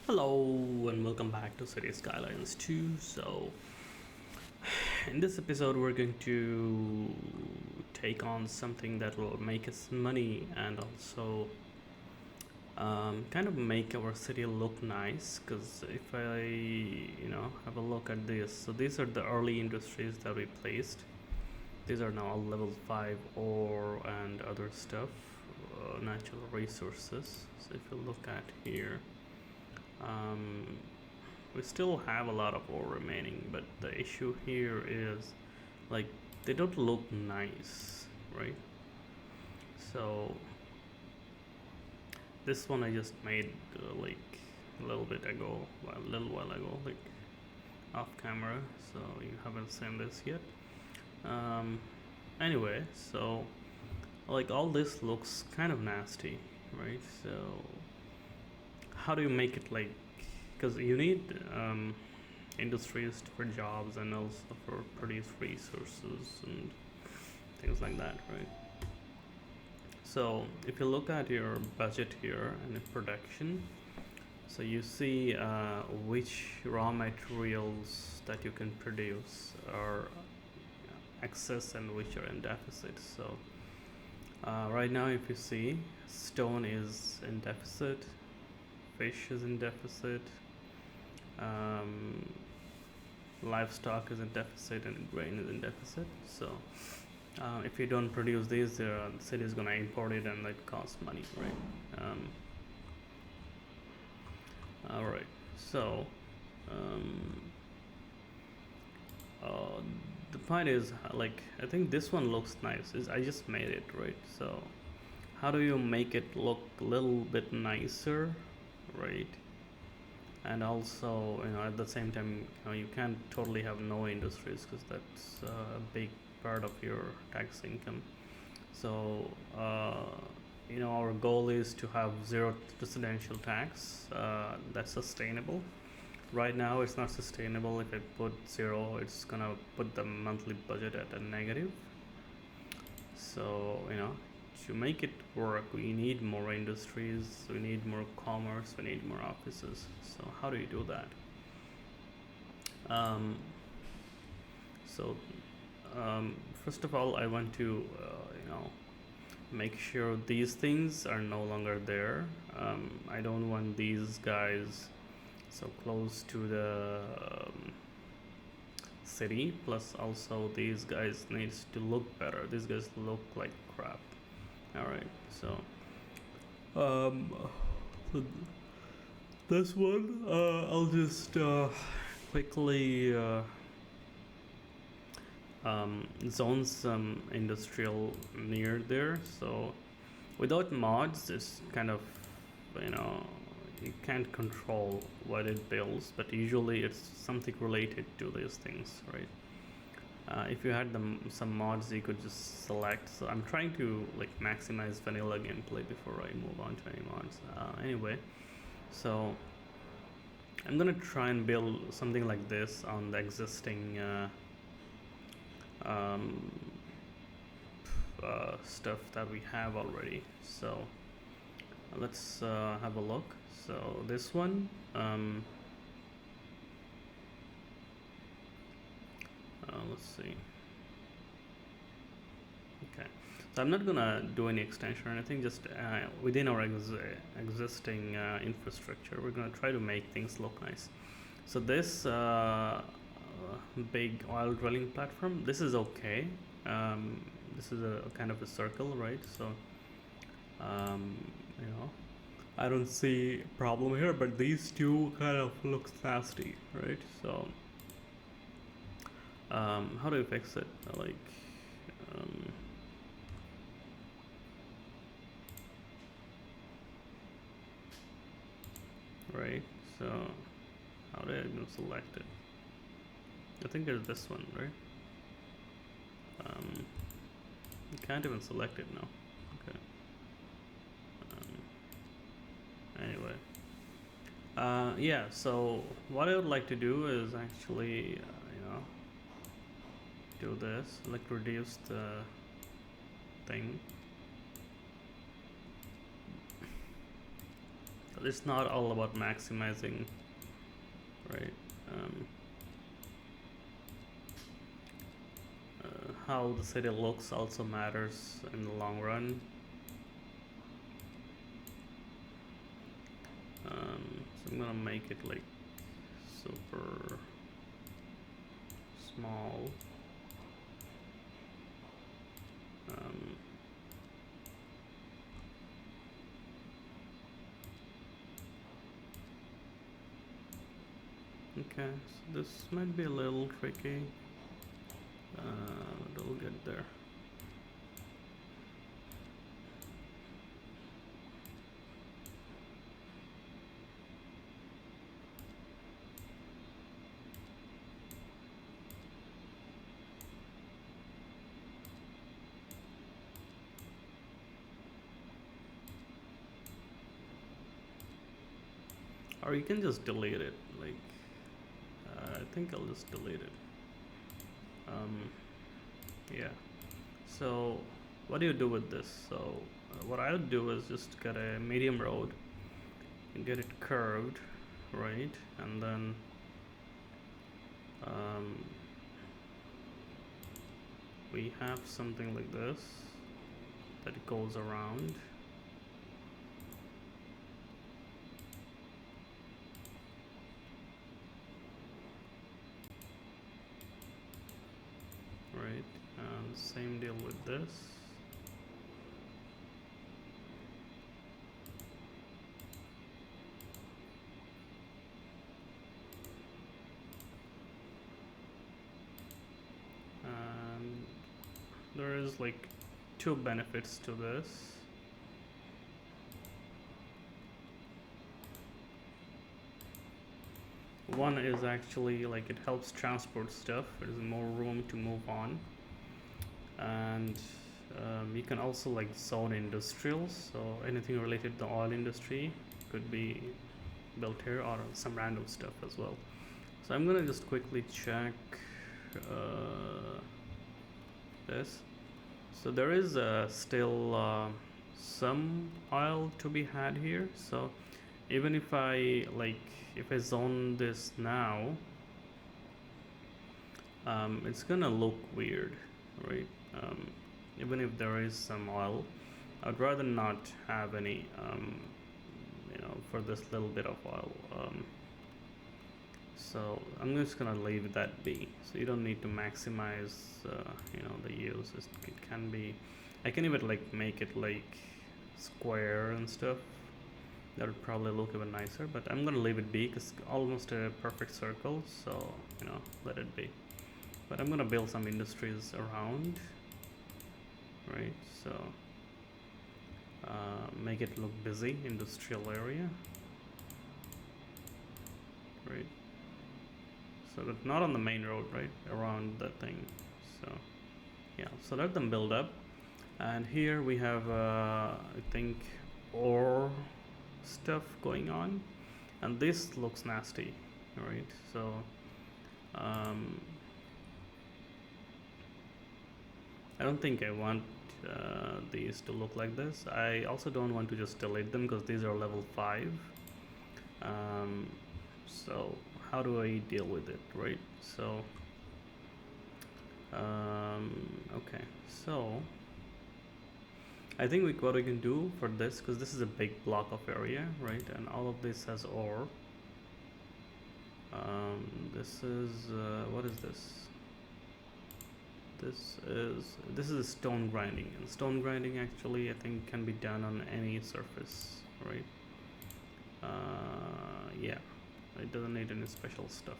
Hello and welcome back to Cities Skylines 2. In this episode, we're going to take on something that will make us money and also kind of make our city look nice. Because if I, have a look at this, so these are the early industries that we placed. These are now all level 5 ore and other stuff, natural resources. So if you look at here, um, we still have a lot of ore remaining, but the issue here is like they don't look nice, right? So this one I just made like a little while ago, like off camera, so you haven't seen this yet. Anyway, so like all this looks kind of nasty, right? So how do you make it like, because you need industries for jobs and also for produce resources and things like that, right? So if you look at your budget here and production, so you see which raw materials that you can produce are excess and which are in deficit. So right now if you see, stone is in deficit, fish is in deficit, livestock is in deficit, and grain is in deficit. So if you don't produce these, the city is going to import it and that costs money, right? All right, so the point is, like, I think this one looks nice. I just made it, right? So how do you make it look a little bit nicer, right? And also, at the same time, you can't totally have no industries because that's a big part of your tax income. So our goal is to have zero residential tax. That's sustainable. Right now it's not sustainable. If I put zero, it's gonna put the monthly budget at a negative. So to make it work, we need more industries, we need more commerce, we need more offices. So how do you do that? First of all, I want to make sure these things are no longer there. I don't want these guys so close to the city. Plus also these guys needs to look better. These guys look like crap. All right, so this one I'll just quickly zone some industrial near there. So without mods, it's kind of you can't control what it builds, but usually it's something related to these things, right? If you had some mods, you could just select. So I'm trying to like maximize vanilla gameplay before I move on to any mods. Anyway, so I'm gonna try and build something like this on the existing stuff that we have already. So let's have a look. So this one, let's see. Okay, so I'm not gonna do any extension or anything. Just within our existing infrastructure, we're gonna try to make things look nice. So this big oil drilling platform, this is okay. This is a kind of a circle, right? So I don't see a problem here, but these two kind of looks nasty, right? So how do you fix it? Like right, so how do I even select it? I think there's this one, right? You can't even select it now. Okay. Anyway, yeah, so what I would like to do is actually do this, like reduce the thing. it's not all about maximizing, right? Um, how the city looks also matters in the long run. So I'm gonna make it like super small. Um, okay, so this might be a little tricky. But we'll get there. Or you can just delete it. Like, I think I'll just delete it. Yeah. So, what do you do with this? So, what I would do is just get a medium road and get it curved, right? And then um, we have something like this that goes around. Right, and same deal with this. And there is like two benefits to this. One is actually like it helps transport stuff. There's more room to move on, and you can also like zone industrials. So anything related to the oil industry could be built here, or some random stuff as well. So I'm gonna just quickly check this. So there is still some oil to be had here. So even if I zone this now, it's gonna look weird, right? Even if there is some oil, I'd rather not have any, for this little bit of oil. So I'm just gonna leave that be. So you don't need to maximize, the use. It can be, I can even like make it like square and stuff. That would probably look even nicer, but I'm gonna leave it be because almost a perfect circle. So let it be. But I'm gonna build some industries around, right? So make it look busy, industrial area, right? So but not on the main road, right? Around that thing. So yeah, so let them build up. And here we have I think ore stuff going on, and this looks nasty, right? So I don't think I want these to look like this. I also don't want to just delete them because these are level 5. So how do I deal with it, right? So okay, so I think what we can do for this, because this is a big block of area, right? And all of this has ore. This is what is this? This is stone grinding, and stone grinding actually I think can be done on any surface, right? Yeah, it doesn't need any special stuff.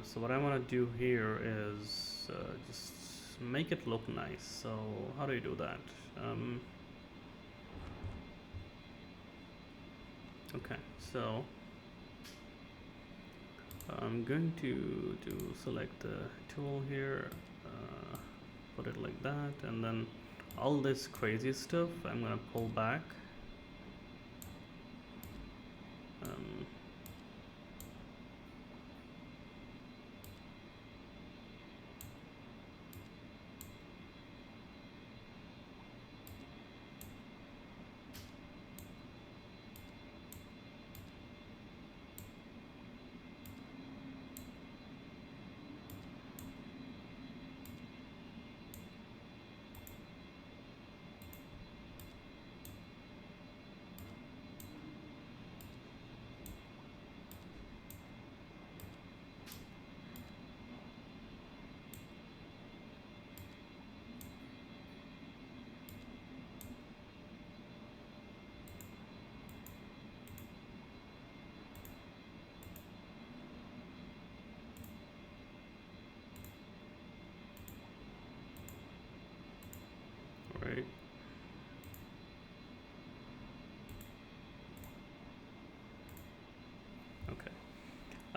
So what I want to do here is just make it look nice. So how do you do that? Okay, so I'm going to select the tool here, put it like that, and then all this crazy stuff I'm gonna pull back.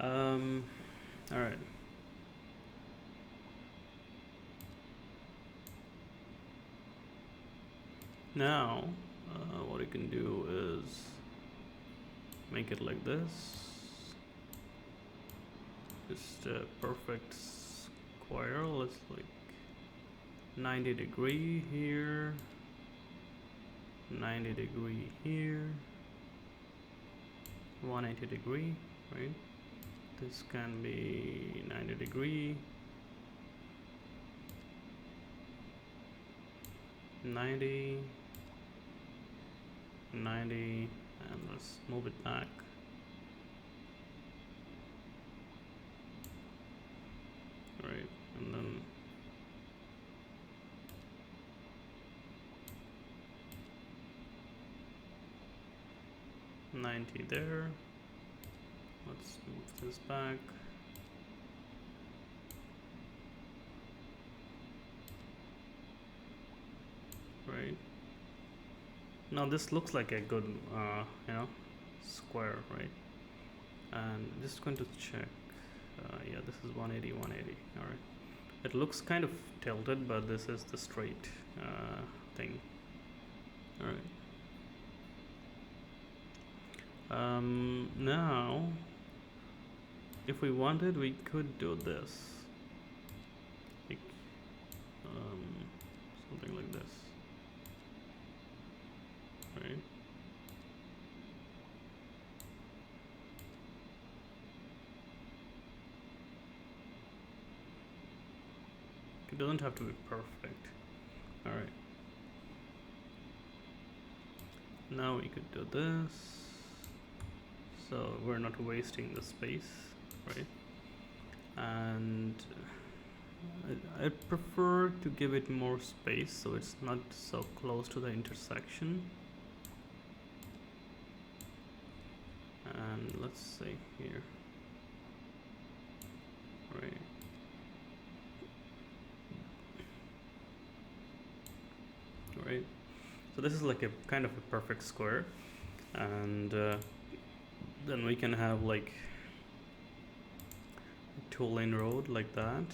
All right. Now, what you can do is make it like this. Just a perfect square. Let's like 90-degree here, 90-degree here, 180-degree, right? This can be 90-degree, 90, 90, and let's move it back. Right, and then $90 there. Let's move this back. Right. Now this looks like a good, square, right? And just going to check. Yeah, this is 180, 180. All right. It looks kind of tilted, but this is the straight thing. All right. Now, if we wanted, we could do this, like, something like this, right? It doesn't have to be perfect. All right. Now we could do this, so we're not wasting the space, right? And I prefer to give it more space so it's not so close to the intersection. And let's say here, right? Right. So this is like a kind of a perfect square, and then we can have like a 2-lane road like that.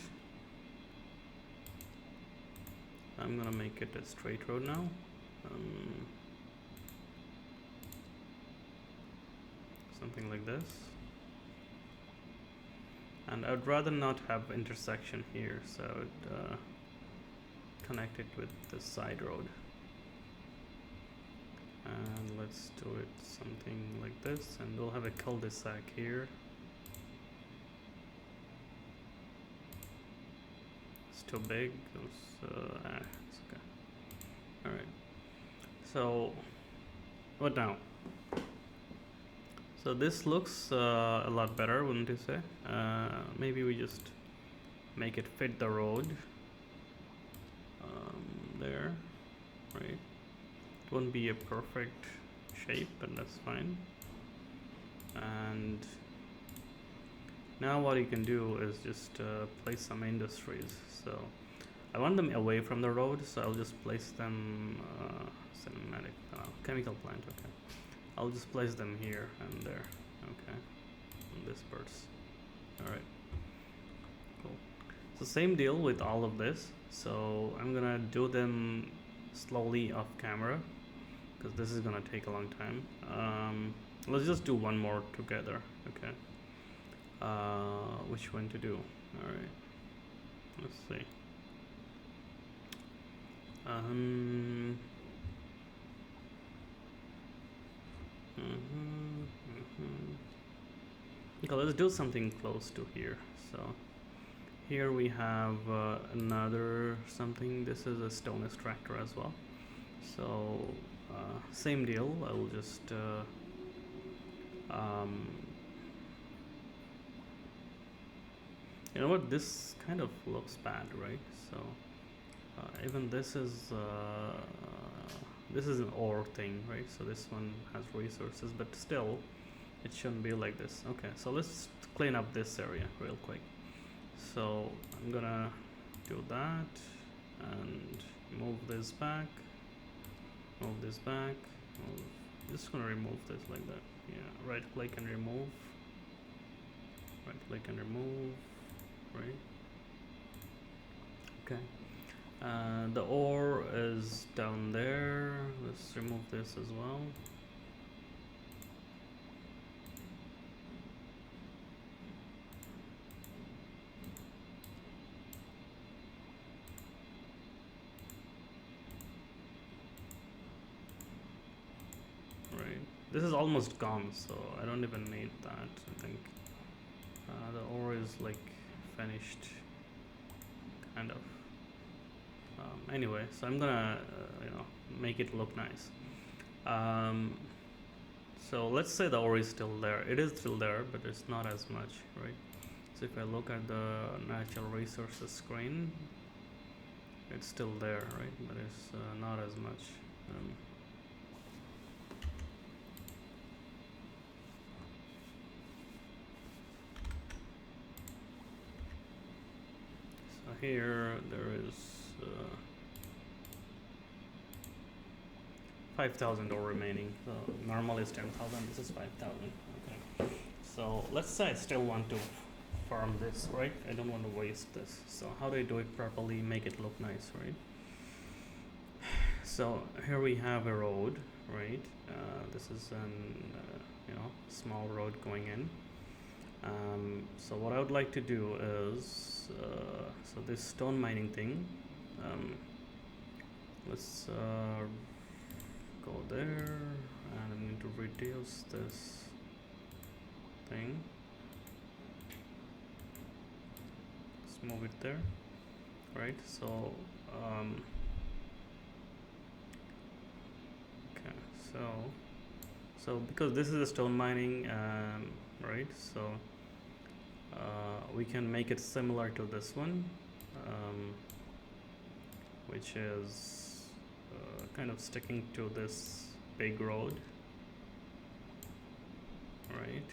I'm gonna make it a straight road now. Something like this. And I'd rather not have intersection here, so I'd connect it with the side road. And let's do it something like this, and we'll have a cul-de-sac here. It's too big. It's okay. All right. So, what now? So this looks a lot better, wouldn't you say? Maybe we just make it fit the road. There, right? It won't be a perfect shape, but that's fine. And now what you can do is just place some industries. So I want them away from the road, so I'll just place them chemical plant. Okay, I'll just place them here and there. Okay, and this burst. All right, cool. So same deal with all of this. So I'm gonna do them slowly off camera because this is gonna take a long time. Let's just do one more together. Okay. Which one to do? All right. Let's see. Okay, let's do something close to here. So here we have another something. This is a stone extractor as well. So same deal. I will just you know what, this kind of looks bad, right? So even this is an ore thing, right? So this one has resources, but still it shouldn't be like this. Okay, so let's clean up this area real quick. So I'm gonna do that and move this back, just gonna remove this like that. Yeah, right click and remove. Right click and remove, right? Okay. The ore is down there. Let's remove this as well. Right. This is almost gone, so I don't even need that. I think the ore is like finished, kind of. Anyway, so I'm gonna make it look nice. So let's say the ore is still there. It is still there, but it's not as much, right? So if I look at the natural resources screen, it's still there, right? But it's not as much. So here there is 5,000 ore remaining. So normal is 10,000. This is 5,000. Okay. So let's say I still want to farm this, right? I don't want to waste this. So how do I do it properly? Make it look nice, right? So here we have a road, right? This is an small road going in. So what I would like to do is so this stone mining thing. Let's go there, and I'm going to reduce this thing. Let's move it there, right? So okay, so because this is a stone mining, right? So we can make it similar to this one, which is kind of sticking to this big road, right?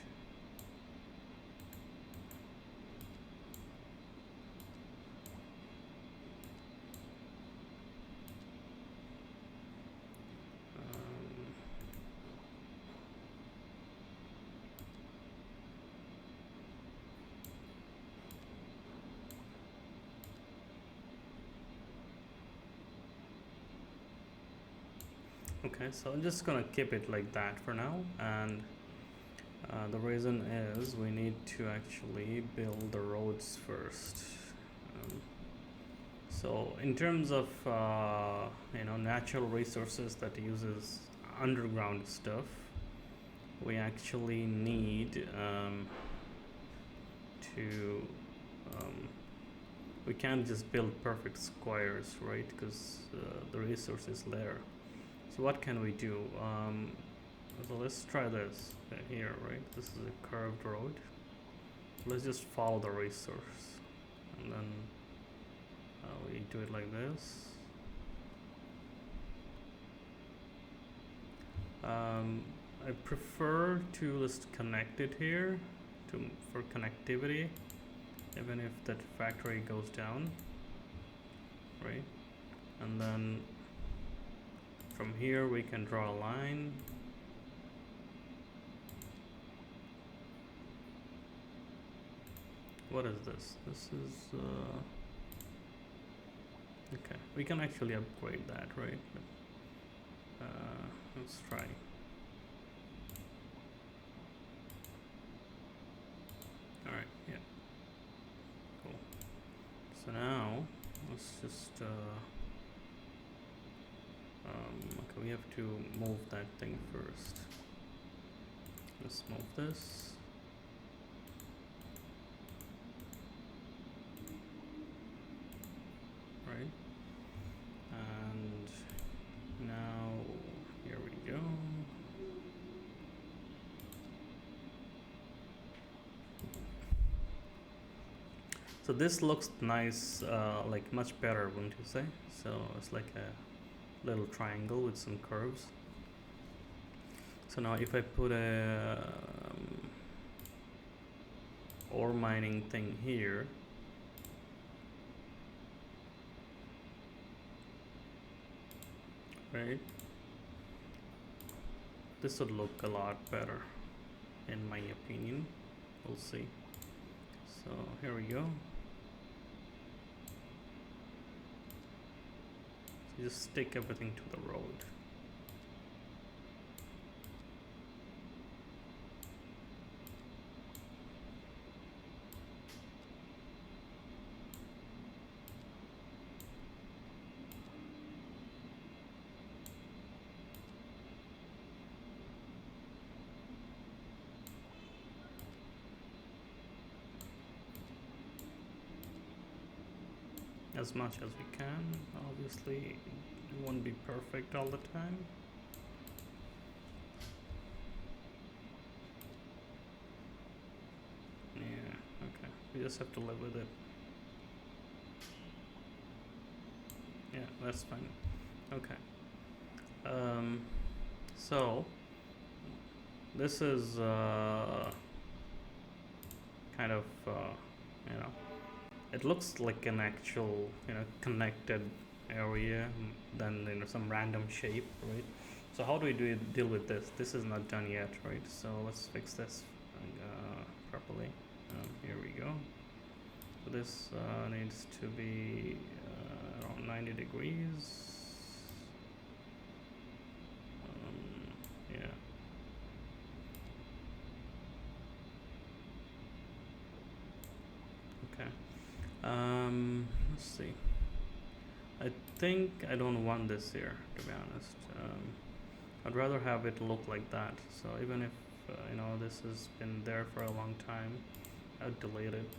Okay, so I'm just gonna keep it like that for now, and the reason is we need to actually build the roads first. So in terms of natural resources that uses underground stuff, we actually need to we can't just build perfect squares, right? Because the resource is there. So what can we do? So let's try this here, right? This is a curved road. Let's just follow the resource, and then we do it like this. I prefer to just connect it here for connectivity, even if that factory goes down, right? And then from here we can draw a line. What is this? This is okay. We can actually upgrade that, right? But, let's try. All right. Yeah. Cool. So now let's just okay, we have to move that thing first. Let's move this. Right. And now here we go. So this looks nice, like much better, wouldn't you say? So it's like a little triangle with some curves. So now if I put a ore mining thing here, right, this would look a lot better in my opinion. We'll see. So here we go. So just stick everything to the road. As much as we can. Obviously, it won't be perfect all the time. Yeah, okay. We just have to live with it. Yeah, that's fine. Okay. So this is kind of you know, it looks like an actual, connected area than some random shape, right? So how do we deal with this? This is not done yet, right? So let's fix this properly. Here we go. So this needs to be around 90 degrees. Yeah. Okay. Let's see. I think I don't want this here, to be honest. I'd rather have it look like that. So even if this has been there for a long time, I'd delete it.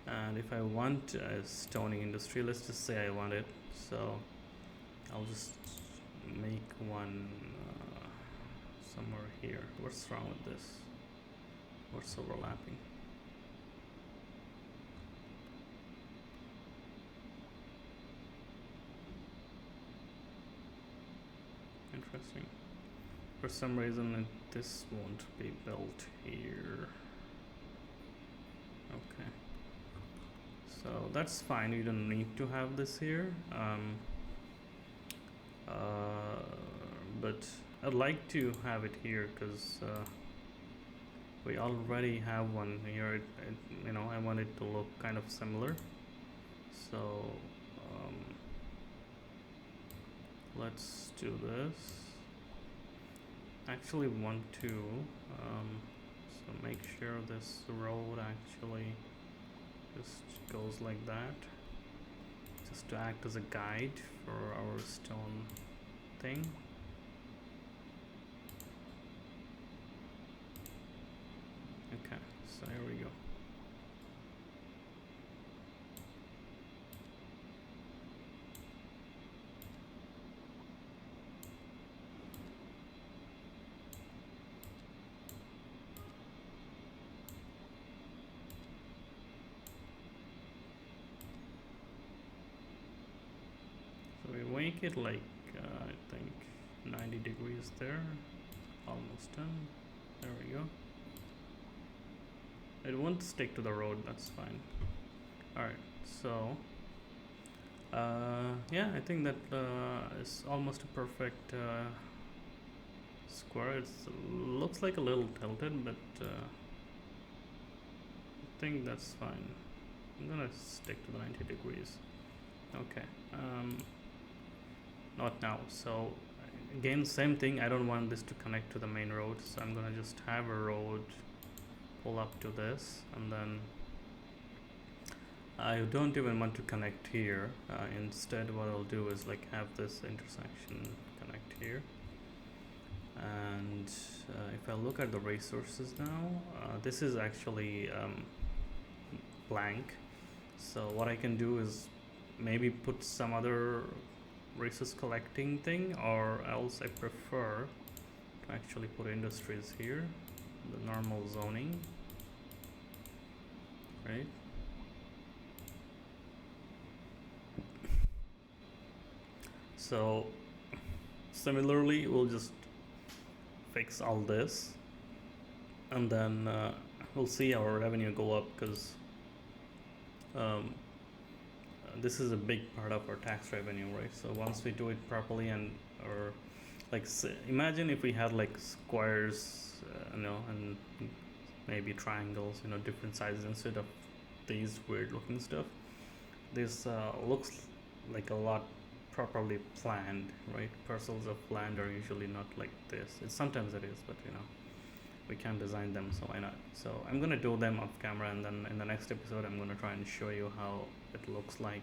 And if I want a stoning industry, let's just say I want it. So I'll just make one somewhere here. What's wrong with this? What's overlapping? Interesting. For some reason this won't be built here. Okay. So that's fine, you don't need to have this here. But I'd like to have it here because we already have one here. I want it to look kind of similar. So let's do this. Actually want to so make sure this road actually just goes like that, just to act as a guide for our stone thing. Okay, so here we go. Make it like I think 90 degrees there, almost done. There we go. It won't stick to the road, that's fine. Alright, so yeah, I think that is almost a perfect square. It looks like a little tilted, but I think that's fine. I'm gonna stick to the 90 degrees. Okay. Not now. So again, same thing, I don't want this to connect to the main road, so I'm gonna just have a road pull up to this, and then I don't even want to connect here. Instead what I'll do is like have this intersection connect here. And if I look at the resources now, this is actually blank, so what I can do is maybe put some other resource collecting thing, or else I prefer to actually put industries here, the normal zoning, right? So similarly we'll just fix all this, and then we'll see our revenue go up, because this is a big part of our tax revenue, right? So once we do it properly, and or like imagine if we had like squares, and maybe triangles, different sizes instead of these weird looking stuff. This looks like a lot properly planned, right? Parcels of land are usually not like this. Sometimes it is, but we can't design them, so why not? So I'm gonna do them off camera, and then in the next episode I'm gonna try and show you how it looks like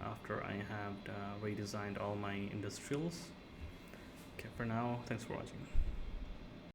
after I have redesigned all my industrials. Okay, for now, thanks for watching.